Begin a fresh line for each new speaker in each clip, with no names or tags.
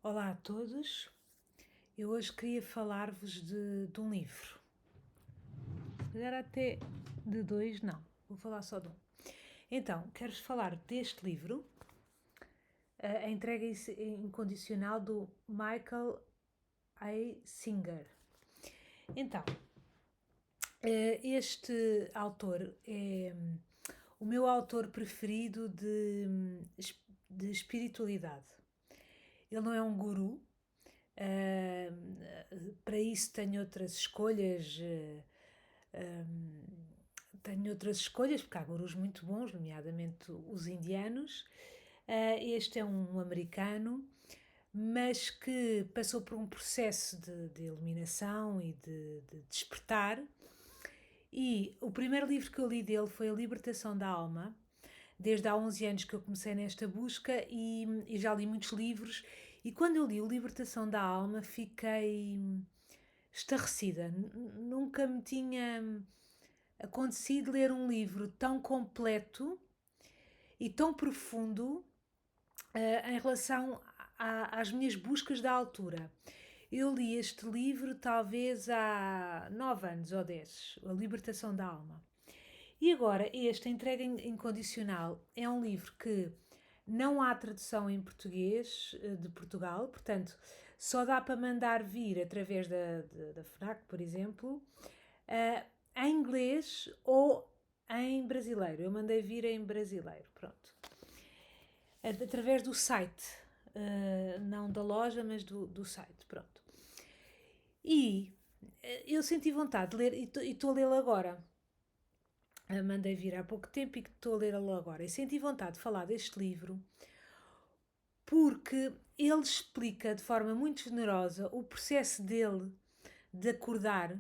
Olá a todos. Eu hoje queria falar-vos de um livro. Se calhar até de dois, não. Vou falar só de um. Então, quero-vos falar deste livro, A Entrega Incondicional, do Michael A. Singer. Então, este autor é o meu autor preferido de espiritualidade. Ele não é um guru. Para isso tenho outras escolhas. Tenho outras escolhas, porque há gurus muito bons, nomeadamente os indianos. Este é um americano, mas que passou por um processo de iluminação e de despertar. E o primeiro livro que eu li dele foi A Libertação da Alma. Desde há 11 anos que eu comecei nesta busca e já li muitos livros. E quando eu li o Libertação da Alma, fiquei estarrecida. Nunca me tinha acontecido ler um livro tão completo e tão profundo em relação às minhas buscas da altura. Eu li este livro talvez há 9 anos ou 10, A Libertação da Alma. E agora, este, A Entrega Incondicional, é um livro que não há tradução em português de Portugal, portanto, só dá para mandar vir através da FNAC, por exemplo, em inglês ou em brasileiro. Eu mandei vir em brasileiro, pronto. Através do site, não da loja, mas do site, pronto. E eu senti vontade de ler, e estou a lê-lo agora. Mandei vir há pouco tempo e que estou a lê-lo agora. E senti vontade de falar deste livro porque ele explica de forma muito generosa o processo dele de acordar,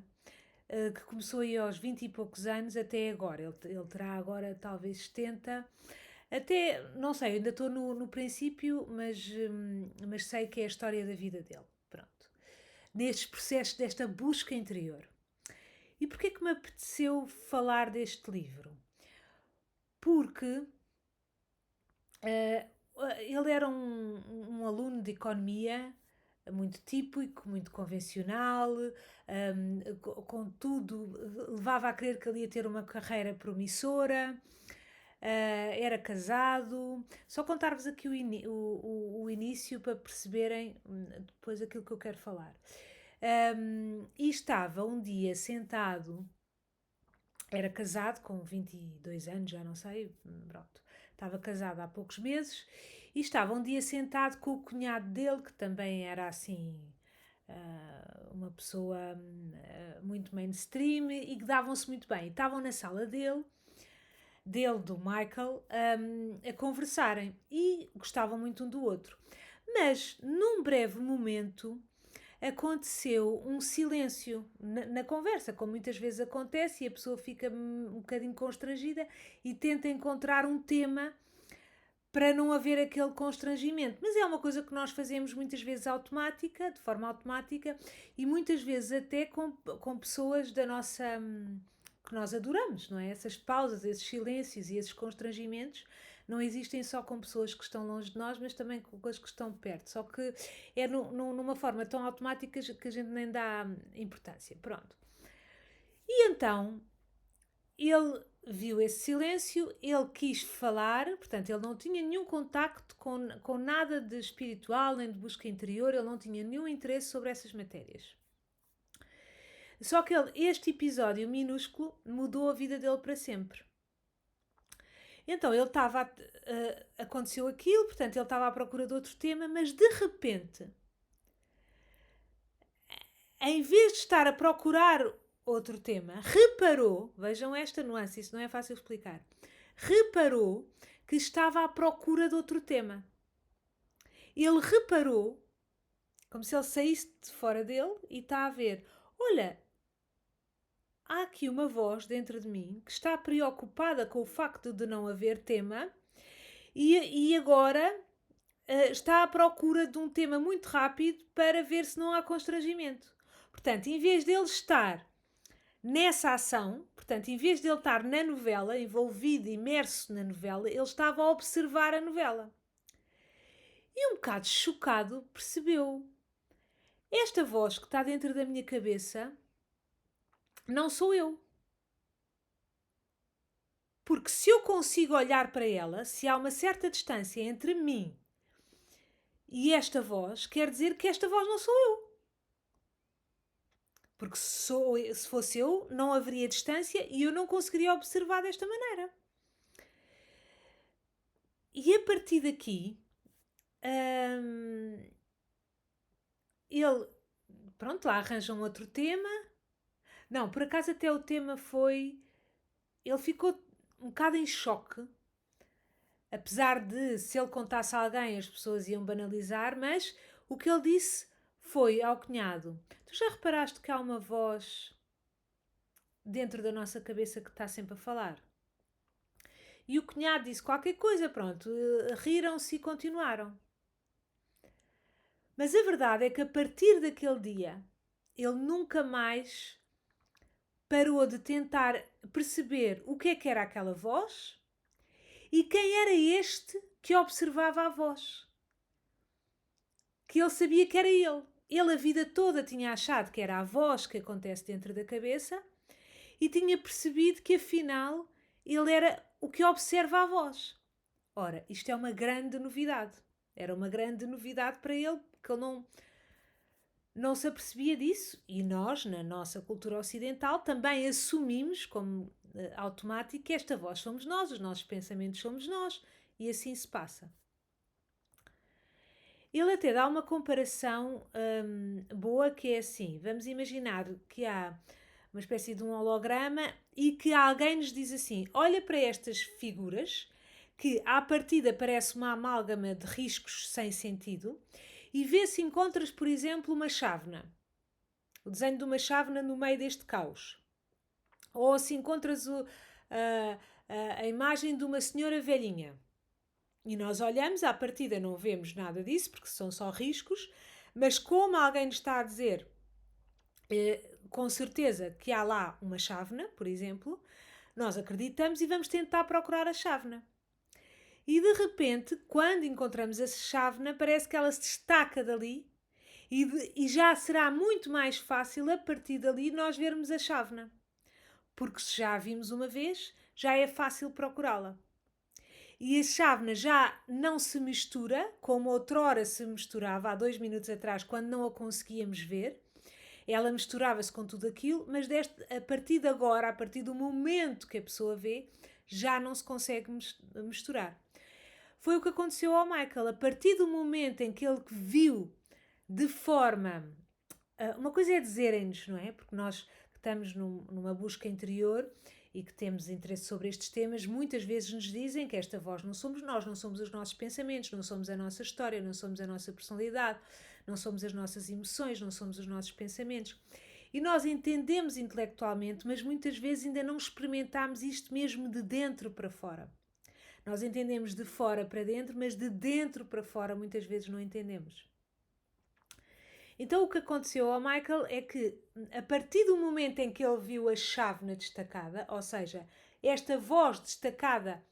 que começou aí aos 20 e poucos anos até agora. Ele terá agora talvez 70. Até, não sei, ainda estou no princípio, mas sei que é a história da vida dele. Pronto. Nestes processos desta busca interior. E porquê que me apeteceu falar deste livro? Porque ele era um aluno de economia muito típico, muito convencional, contudo, levava a crer que ele ia ter uma carreira promissora, era casado. Só contar-vos aqui o início para perceberem depois aquilo que eu quero falar. E estava um dia sentado, era casado com 22 anos, já não sei, pronto. Estava casado há poucos meses e estava um dia sentado com o cunhado dele, que também era assim uma pessoa muito mainstream e que davam-se muito bem. E estavam na sala dele, do Michael, a conversarem e gostavam muito um do outro. Mas num breve momento aconteceu um silêncio na conversa, como muitas vezes acontece, e a pessoa fica um bocadinho constrangida e tenta encontrar um tema para não haver aquele constrangimento. Mas é uma coisa que nós fazemos muitas vezes automática, de forma automática, e muitas vezes até com pessoas da nossa que nós adoramos, não é? Essas pausas, esses silêncios e esses constrangimentos não existem só com pessoas que estão longe de nós, mas também com as que estão perto. Só que é numa forma tão automática que a gente nem dá importância. Pronto. E então ele viu esse silêncio, ele quis falar, portanto, ele não tinha nenhum contacto com nada de espiritual nem de busca interior, ele não tinha nenhum interesse sobre essas matérias. Só que este episódio minúsculo mudou a vida dele para sempre. Então ele estava. Aconteceu aquilo, portanto ele estava à procura de outro tema, mas de repente, em vez de estar a procurar outro tema, reparou, vejam esta nuance, isso não é fácil explicar, reparou que estava à procura de outro tema. Ele reparou, como se ele saísse de fora dele e está a ver, olha, há aqui uma voz dentro de mim que está preocupada com o facto de não haver tema e agora está à procura de um tema muito rápido para ver se não há constrangimento. Portanto, em vez dele estar nessa ação, portanto, em vez de ele estar na novela, envolvido, imerso na novela, ele estava a observar a novela. E um bocado chocado percebeu: esta voz que está dentro da minha cabeça não sou eu. Porque se eu consigo olhar para ela, se há uma certa distância entre mim e esta voz, quer dizer que esta voz não sou eu. Porque se fosse eu, não haveria distância e eu não conseguiria observar desta maneira. E a partir daqui, ele, pronto, lá arranja um outro tema. Não, por acaso até o tema foi... Ele ficou um bocado em choque. Apesar de, se ele contasse a alguém, as pessoas iam banalizar, mas o que ele disse foi ao cunhado: tu já reparaste que há uma voz dentro da nossa cabeça que está sempre a falar? E o cunhado disse qualquer coisa, pronto, riram-se e continuaram. Mas a verdade é que a partir daquele dia, ele nunca mais parou de tentar perceber o que era aquela voz e quem era este que observava a voz. Que ele sabia que era ele. Ele a vida toda tinha achado que era a voz que acontece dentro da cabeça e tinha percebido que afinal ele era o que observa a voz. Ora, isto é uma grande novidade. Era uma grande novidade para ele, porque ele não se apercebia disso. E nós, na nossa cultura ocidental, também assumimos como automático que esta voz somos nós, os nossos pensamentos somos nós. E assim se passa. Ele até dá uma comparação boa, que é assim: vamos imaginar que há uma espécie de um holograma e que alguém nos diz assim: olha para estas figuras, que à partida parece uma amálgama de riscos sem sentido, e vê se encontras, por exemplo, uma chávena. O desenho de uma chávena no meio deste caos. Ou se encontras a imagem de uma senhora velhinha. E nós olhamos, à partida não vemos nada disso, porque são só riscos, mas como alguém nos está a dizer com certeza que há lá uma chávena, por exemplo, nós acreditamos e vamos tentar procurar a chávena. E de repente, quando encontramos a chávena, parece que ela se destaca dali e já será muito mais fácil a partir dali nós vermos a chávena. Porque se já a vimos uma vez, já é fácil procurá-la. E a chávena já não se mistura, como outrora se misturava há 2 minutos atrás, quando não a conseguíamos ver. Ela misturava-se com tudo aquilo, mas a partir de agora, a partir do momento que a pessoa vê, já não se consegue misturar. Foi o que aconteceu ao Michael. A partir do momento em que ele viu de forma... Uma coisa é dizerem-nos, não é? Porque nós estamos numa busca interior e que temos interesse sobre estes temas, muitas vezes nos dizem que esta voz não somos nós, não somos os nossos pensamentos, não somos a nossa história, não somos a nossa personalidade, não somos as nossas emoções, não somos os nossos pensamentos. E nós entendemos intelectualmente, mas muitas vezes ainda não experimentámos isto mesmo de dentro para fora. Nós entendemos de fora para dentro, mas de dentro para fora muitas vezes não entendemos. Então o que aconteceu ao Michael é que, a partir do momento em que ele viu a chávena destacada, ou seja, esta voz destacada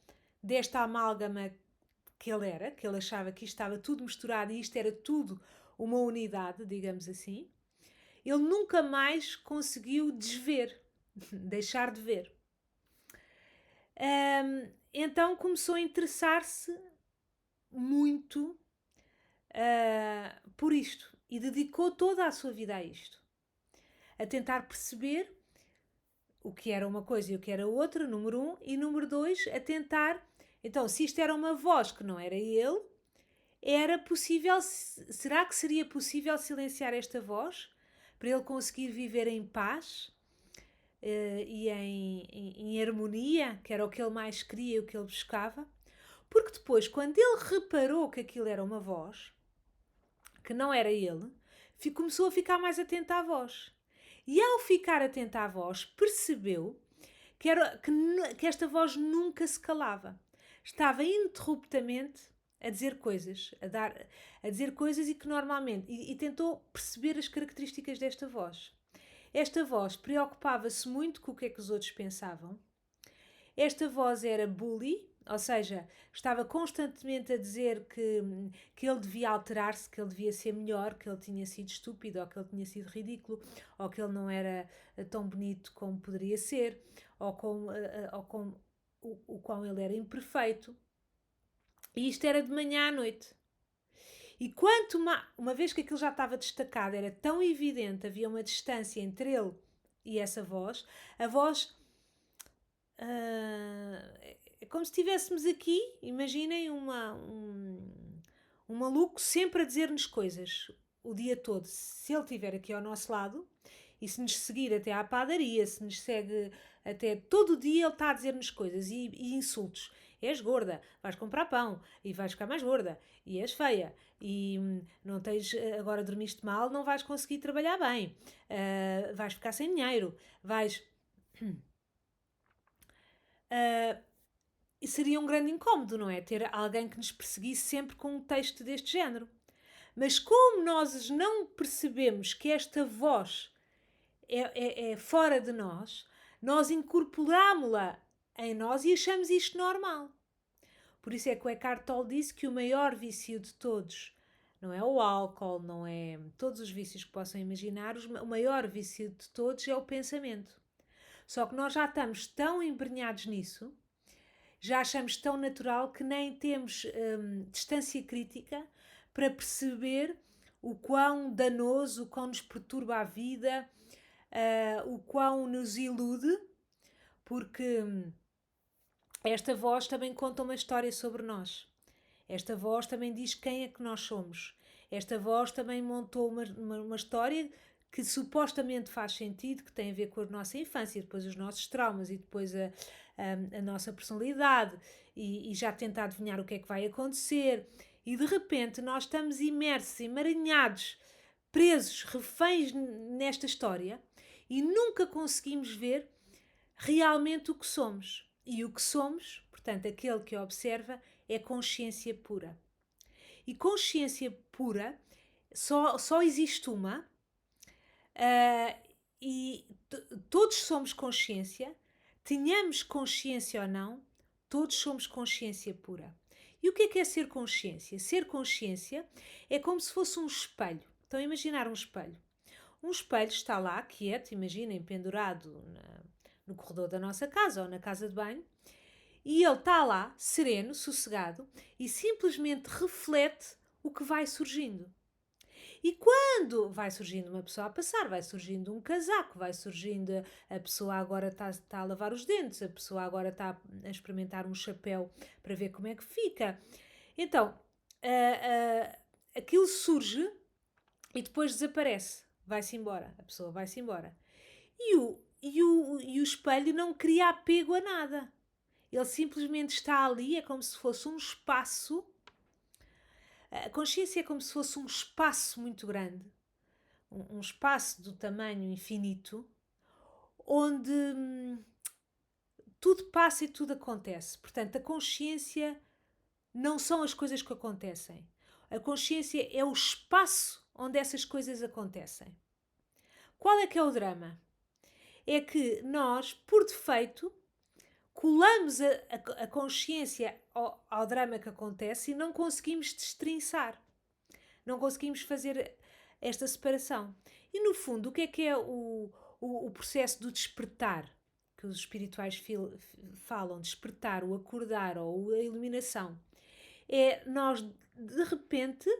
desta amálgama que ele achava que isto estava tudo misturado e isto era tudo uma unidade, digamos assim, ele nunca mais conseguiu desver, deixar de ver. Então começou a interessar-se muito por isto e dedicou toda a sua vida a isto, a tentar perceber o que era uma coisa e o que era outra, número 1, e número 2, a tentar, então, se isto era uma voz que não era ele, era possível, será que seria possível silenciar esta voz para ele conseguir viver em paz e em harmonia, que era o que ele mais queria e o que ele buscava? Porque depois, quando ele reparou que aquilo era uma voz, que não era ele, começou a ficar mais atento à voz. E ao ficar atento à voz, percebeu que esta voz nunca se calava. Estava ininterruptamente a dizer coisas, a dizer coisas e que normalmente... E tentou perceber as características desta voz. Esta voz preocupava-se muito com o que é que os outros pensavam. Esta voz era bully, ou seja, estava constantemente a dizer que ele devia alterar-se, que ele devia ser melhor, que ele tinha sido estúpido, ou que ele tinha sido ridículo, ou que ele não era tão bonito como poderia ser, ou com o qual ele era imperfeito. E isto era de manhã à noite. E quanto uma vez que aquilo já estava destacado, era tão evidente, havia uma distância entre ele e essa voz, a voz é como se estivéssemos aqui, imaginem um maluco sempre a dizer-nos coisas o dia todo. Se ele estiver aqui ao nosso lado e se nos seguir até à padaria, se nos segue até todo o dia, ele está a dizer-nos coisas e insultos. És gorda, vais comprar pão e vais ficar mais gorda, e és feia, e não tens, agora dormiste mal, não vais conseguir trabalhar bem, vais ficar sem dinheiro, vais. Seria um grande incómodo, não é? Ter alguém que nos perseguisse sempre com um texto deste género. Mas como nós não percebemos que esta voz é fora de nós, nós incorporámo-la em nós e achamos isto normal. Por isso é que o Eckhart Tolle disse que o maior vício de todos não é o álcool, não é todos os vícios que possam imaginar, o maior vício de todos é o pensamento. Só que nós já estamos tão embrenhados nisso, já achamos tão natural que nem temos distância crítica para perceber o quão danoso, o quão nos perturba a vida, o quão nos ilude, porque esta voz também conta uma história sobre nós. Esta voz também diz quem é que nós somos. Esta voz também montou uma história que supostamente faz sentido, que tem a ver com a nossa infância, depois os nossos traumas e depois a nossa personalidade e já tenta adivinhar o que é que vai acontecer. E de repente nós estamos imersos, emaranhados, presos, reféns nesta história e nunca conseguimos ver realmente o que somos. E o que somos, portanto, aquele que observa, é consciência pura. E consciência pura só existe uma, e todos somos consciência, tenhamos consciência ou não, todos somos consciência pura. E o que é ser consciência? Ser consciência é como se fosse um espelho. Então, imaginar um espelho. Um espelho está lá, quieto, imaginem, pendurado no corredor da nossa casa ou na casa de banho, e ele está lá, sereno, sossegado, e simplesmente reflete o que vai surgindo. E quando vai surgindo uma pessoa a passar, vai surgindo um casaco, vai surgindo a pessoa agora está a lavar os dentes, a pessoa agora está a experimentar um chapéu para ver como é que fica. Então, aquilo surge e depois desaparece, vai-se embora, a pessoa vai-se embora. E o espelho não cria apego a nada. Ele simplesmente está ali, é como se fosse um espaço. A consciência é como se fosse um espaço muito grande, um espaço do tamanho infinito, onde tudo passa e tudo acontece. Portanto, a consciência não são as coisas que acontecem. A consciência é o espaço onde essas coisas acontecem. Qual é que é o drama? É que nós, por defeito, colamos a consciência ao drama que acontece e não conseguimos destrinçar. Não conseguimos fazer esta separação. E no fundo, o que é o processo do despertar? Que os espirituais falam, despertar, o acordar ou a iluminação. É nós, de repente,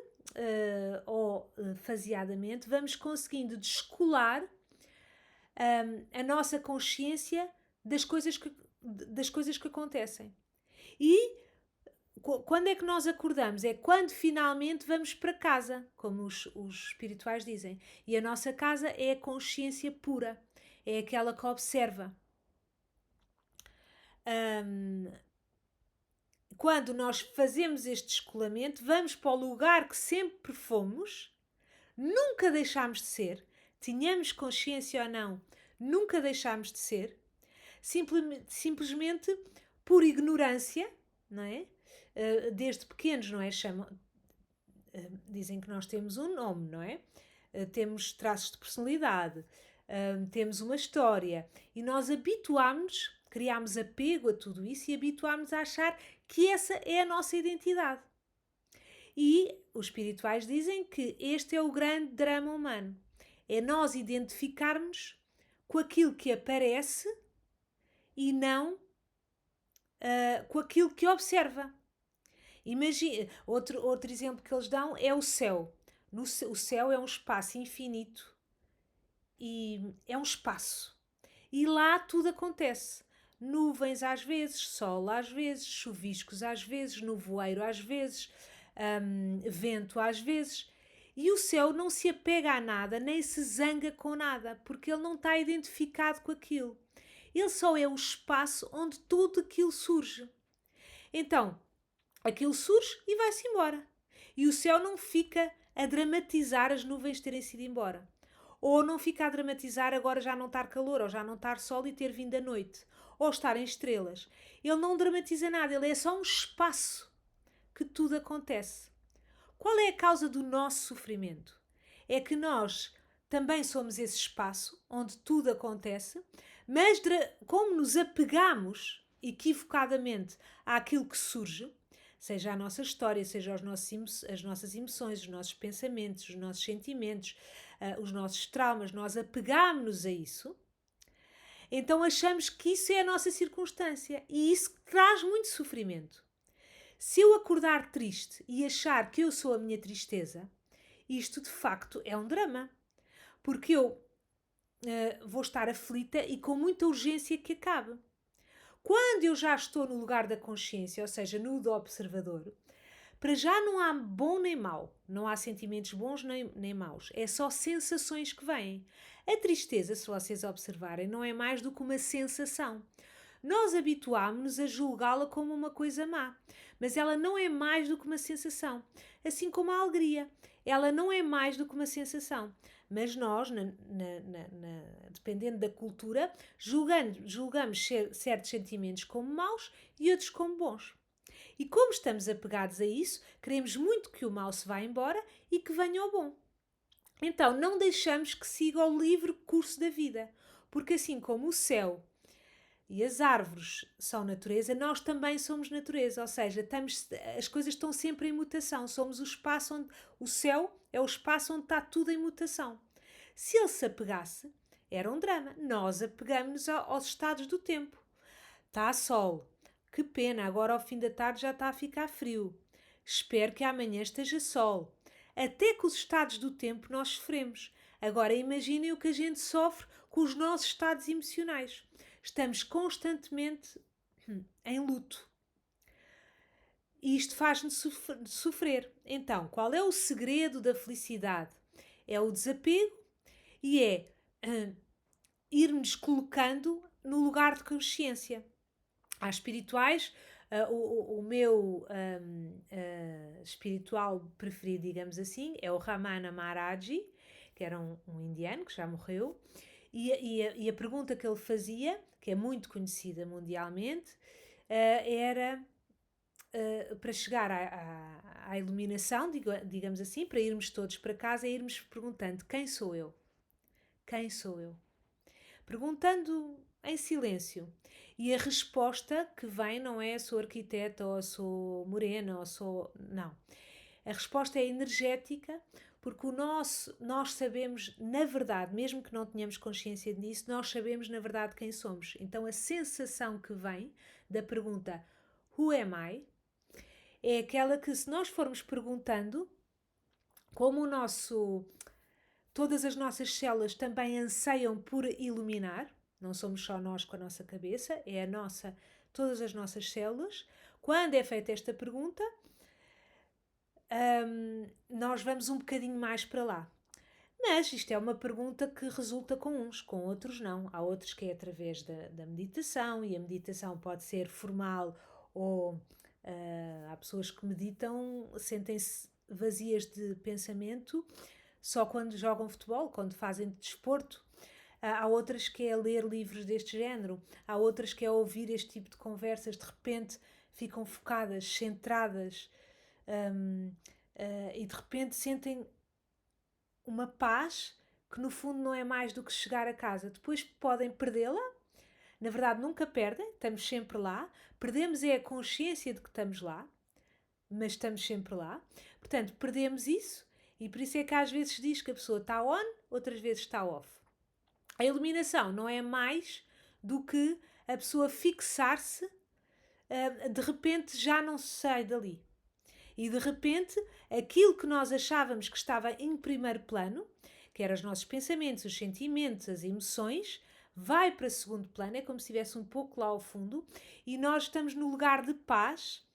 ou faseadamente, vamos conseguindo descolar a nossa consciência das coisas que acontecem. E quando é que nós acordamos? É quando finalmente vamos para casa, como os espirituais dizem. E a nossa casa é a consciência pura, é aquela que observa. Quando nós fazemos este descolamento, vamos para o lugar que sempre fomos, nunca deixámos de ser, tenhamos consciência ou não, nunca deixámos de ser, simplesmente por ignorância, não é? Desde pequenos, não é? Dizem que nós temos um nome, não é? Temos traços de personalidade, temos uma história e nós habituámos-nos, criámos apego a tudo isso e habituámos a achar que essa é a nossa identidade. E os espirituais dizem que este é o grande drama humano. É nós identificarmos com aquilo que aparece e não com aquilo que observa. Imagina, outro exemplo que eles dão é o céu. O céu é um espaço infinito e é um espaço. E lá tudo acontece. Nuvens às vezes, sol às vezes, chuviscos às vezes, nevoeiro às vezes, vento às vezes. E o céu não se apega a nada, nem se zanga com nada, porque ele não está identificado com aquilo. Ele só é o espaço onde tudo aquilo surge. Então, aquilo surge e vai-se embora. E o céu não fica a dramatizar as nuvens terem sido embora. Ou não fica a dramatizar agora já não estar calor, ou já não estar sol e ter vindo a noite. Ou estarem estrelas. Ele não dramatiza nada, ele é só um espaço que tudo acontece. Qual é a causa do nosso sofrimento? É que nós também somos esse espaço onde tudo acontece, mas como nos apegamos equivocadamente àquilo que surge, seja a nossa história, seja as nossas emoções, os nossos pensamentos, os nossos sentimentos, os nossos traumas, nós apegamos-nos a isso, então achamos que isso é a nossa circunstância e isso traz muito sofrimento. Se eu acordar triste e achar que eu sou a minha tristeza, isto de facto é um drama, porque eu vou estar aflita e com muita urgência que acabe. Quando eu já estou no lugar da consciência, ou seja, no do observador, para já não há bom nem mau, não há sentimentos bons nem maus, é só sensações que vêm. A tristeza, se vocês observarem, não é mais do que uma sensação. Nós habituámos-nos a julgá-la como uma coisa má, mas ela não é mais do que uma sensação. Assim como a alegria, ela não é mais do que uma sensação. Mas nós, dependendo da cultura, julgamos certos sentimentos como maus e outros como bons. E como estamos apegados a isso, queremos muito que o mal se vá embora e que venha o bom. Então, não deixamos que siga o livre curso da vida, porque assim como o céu e as árvores são natureza, nós também somos natureza, ou seja, as coisas estão sempre em mutação, somos o espaço onde o céu é o espaço onde está tudo em mutação. Se ele se apegasse, era um drama. Nós apegamos-nos aos estados do tempo. Está sol, que pena, agora ao fim da tarde já está a ficar frio. Espero que amanhã esteja sol. Até com os estados do tempo nós sofremos. Agora imaginem o que a gente sofre com os nossos estados emocionais. Estamos constantemente em luto. E isto faz-nos sofrer. Então, qual é o segredo da felicidade? É o desapego e é ir-nos colocando no lugar de consciência. Há espirituais, o meu espiritual preferido, digamos assim, é o Ramana Maharaji, que era um indiano que já morreu, e a pergunta que ele fazia, que é muito conhecida mundialmente, era para chegar à iluminação, digamos assim, para irmos todos para casa, é irmos perguntando: quem sou eu? Quem sou eu? Perguntando em silêncio. E a resposta que vem não é sou arquiteta ou sou morena ou sou. Não. A resposta é energética, porque nós sabemos, na verdade, mesmo que não tenhamos consciência disso, nós sabemos, na verdade, quem somos. Então a sensação que vem da pergunta Who am I? É aquela que, se nós formos perguntando, como todas as nossas células também anseiam por iluminar, não somos só nós com a nossa cabeça, é todas as nossas células. Quando é feita esta pergunta, nós vamos um bocadinho mais para lá. Mas isto é uma pergunta que resulta com uns, com outros não. Há outros que é através da meditação, e a meditação pode ser formal ou há pessoas que meditam, sentem-se vazias de pensamento só quando jogam futebol, quando fazem desporto. Há outras que é ler livros deste género, há outras que é ouvir este tipo de conversas, de repente ficam focadas, centradas e de repente sentem uma paz que no fundo não é mais do que chegar a casa. Depois podem perdê-la na verdade nunca perdem, estamos sempre lá. Perdemos é a consciência de que estamos lá, mas estamos sempre lá. Portanto, perdemos isso e por isso é que às vezes diz que a pessoa está on, outras vezes está off. A iluminação não é mais do que a pessoa fixar-se, de repente já não se sai dali. E de repente, aquilo que nós achávamos que estava em primeiro plano, que eram os nossos pensamentos, os sentimentos, as emoções, vai para segundo plano, é como se estivesse um pouco lá ao fundo, e nós estamos no lugar de paz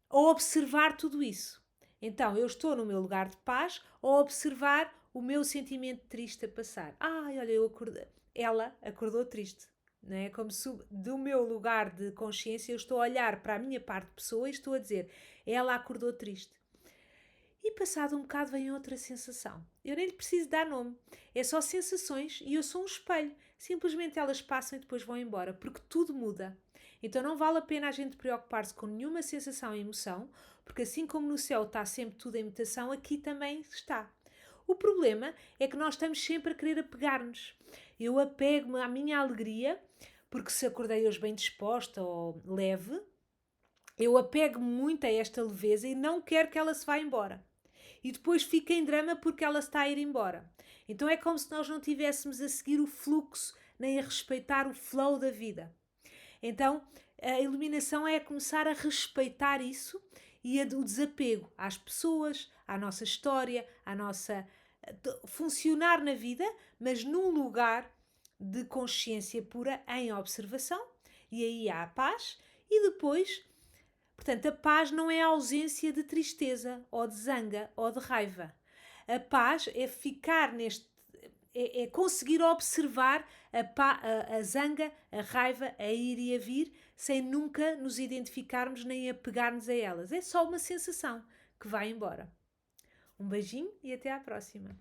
a observar tudo isso. Então, eu estou no meu lugar de paz a observar o meu sentimento triste a passar. Ai, olha, eu acordei. Ela acordou triste. Não é? Como se do meu lugar de consciência eu estou a olhar para a minha parte de pessoa e estou a dizer, ela acordou triste. E passado um bocado vem outra sensação. Eu nem lhe preciso dar nome. É só sensações e eu sou um espelho. Simplesmente elas passam e depois vão embora, porque tudo muda. Então não vale a pena a gente preocupar-se com nenhuma sensação e emoção, porque assim como no céu está sempre tudo em mutação, aqui também está. O problema é que nós estamos sempre a querer apegar-nos. Eu apego-me à minha alegria, porque se acordei hoje bem disposta ou leve, eu apego-me muito a esta leveza e não quero que ela se vá embora. E depois fica em drama porque ela está a ir embora. Então é como se nós não tivéssemos a seguir o fluxo, nem a respeitar o flow da vida. Então, a iluminação é começar a respeitar isso e o desapego às pessoas, à nossa história, à nossa funcionar na vida, mas num lugar de consciência pura em observação, e aí há a paz, e depois, portanto, a paz não é a ausência de tristeza, ou de zanga, ou de raiva. A paz é ficar neste é conseguir observar a zanga, a raiva, a ir e a vir, sem nunca nos identificarmos nem apegar-nos a elas. É só uma sensação que vai embora. Um beijinho e até à próxima.